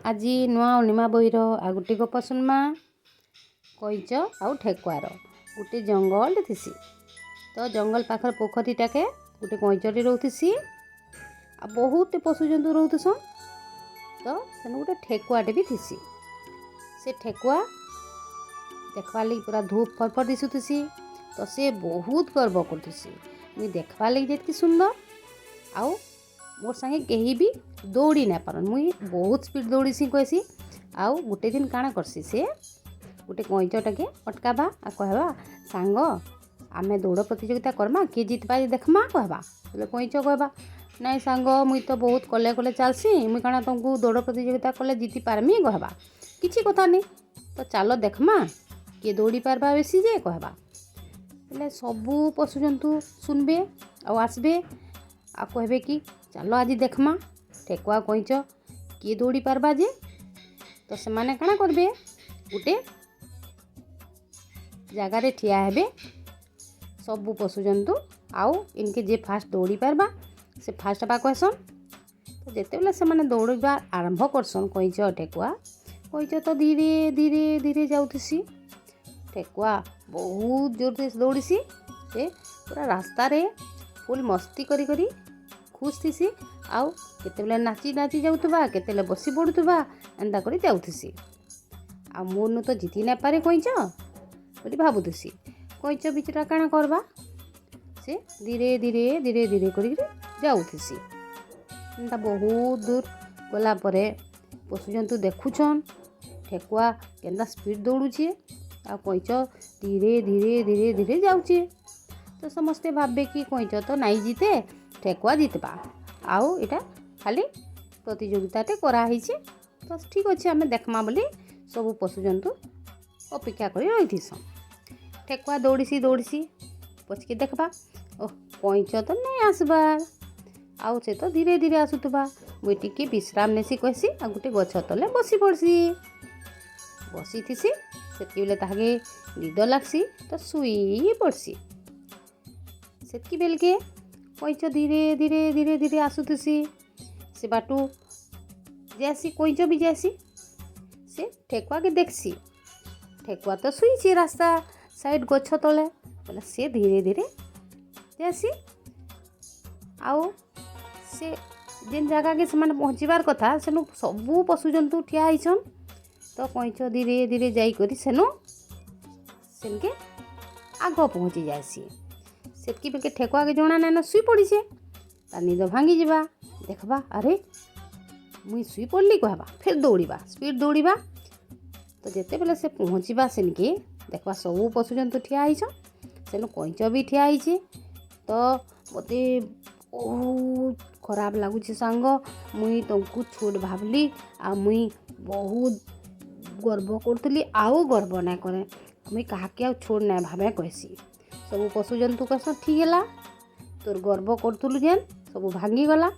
आज नुआ अनिमा बहीर आ गोटे गप सुनमा कईच आउ ठेकुआर गोटे जंगल थीसी। तो जंगल पाखर पोखरीटाके गोटे कईचटे रोथीसी आ बहुत पशुजंतु रोथसन। तो सेन गोटे ठेकुआटे भी थीसी। से ठेकुआ देखवा लगी पूरा धूप फरफर दिशुथीसी। तो से बहुत गर्व करथीसी मुई देखवा लगी जेतकी सुंदर आउ मोर संगे कहीं भी दौड़ी ना पारन। मुई बहुत स्पीड दौड़ीसी कहसी। आउ गोटे दिन काଣା करसी से गोटे कईचटाके अटकाबा आ कहबा सांग आमे दौड़ प्रतियोगिता करमा किए जितबा देखमा कहबा बोले कईच कहबा नाई सांग मुई तो बहुत कले कले चलसी मुई काଣା तुमको दौड़ प्रतियोगिता कले जीति पारमी कहबा किसी कथा नहीं तो चलो देखमा किए दौड़ी पारबा बेसी जे कहबा बोले सबू पशुजंतु सुनबे आ आसबे आ कहबे कि चलो आज देखमा ठेकुआ कईच किए दौड़ी पारबा जे। तो से माने काଣା करबे गोटे जगार ठिया हेबे सबू पशुजंतु आउ इनके जे फास्ट दौड़ी पारबा से फास्ट बा कहसन। तो जेते बेले से माने दौड़वा आरंभ करसन कईच ठेकुआ कईच तो धीरे धीरे धीरे जाउथसी। ठेकुआ बहुत जोर से दौड़ीसी से पूरा रास्ता रे फुल मस्ती करी करी खुश थीसी। आउ केतेबेले नाची नाची जाउथबा केतेले बसी पड़ुथबा एंदा करी जाउथसी। आ मोरनु तो जीति ना पारे कईच बोली भाबुथसी। कईच बिचरा काଣା करबा से धीरे धीरे धीरे धीरे करी जाउथसी। एंदा बहुत दूर गला परे पशुजंतु देखुछन ठेकुआ केंदा स्पीड दौड़ुछे आ कईच धीरे धीरे धीरे धीरे जाउछे। तो समस्ते भाबे कि कईच तो नाई जीते ठेकुआ जीतबा आउ इटा खाली प्रतियोगिताटे कराहीचे। तो ठीक अच्छे आमे देखमा बोली सबू पशुजंतु अपेक्षा करी रहीथिसन। ठेकुआ दौड़ीसी दौड़ीसी पछके देखबा ओह कईच तो नहीं आसबार आउ से तो धीरे धीरे आसुथबा मुई टिके विश्राम नेसी कहसी आ गोटे गछ तले बसी पड़सी। बसी थीसी सेतकी बेले ताहाके निद लागसी तो सुई पड़सी। सेतकी बेलके कईच धीरे धीरे धीरे धीरे आसुथसी से बाटू जासी कईच भी जासी से ठेकुआ के देखसी। ठेकुआ तो सुईची रास्ता साइड गछ तले बोले से धीरे धीरे जासी आउ से जेन जगह के से पहुँचबार कथा सेनु सबू पशुजंतु ठिया होइछन। तो कईच धीरे धीरे जाई करी सेनु सेनके आग पहुँची जासी। सेतकी बेलके ठेकुआ के जणा नाइन सुई पड़ी से ता निद भांगी जावा देखबा अरे मुई सुई पड़ली कहबा फिर दौड़ीबा स्पीड दौड़ीबा। तो जेते बेले से पहुँचबा सेनके देखबा सबू पशुजंतु ठिया होइछन सेनु कईच भी ठिया होइछे। तो मते बहुत खराब लगुचे सांग मुई तुमको छोट भावली आ मुई बहुत गर्व करतली आउ गर्व ना करे मुई काहाके आ छोड़ ना भावे कहसी। सबू पशुजंतु कहसन ठीक है तोर गर्व करतलु जेन सबू भांगी गला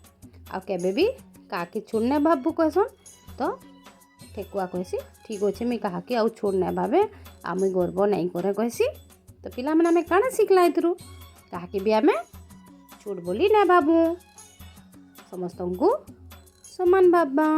आ केबे भी काके छोड़ना भाबू कहसन। तो ठेकुआ कहसी ठीक अच्छे मुई काहाके आउ छोड़ ना भावे आ मुई गर्व नहीं करे कहसी। तो पिला माने हमें काଣା शिखला एथरू काहाके भी आमे छोड़ बोली ना भाबू समस्तंकु समान भाबा।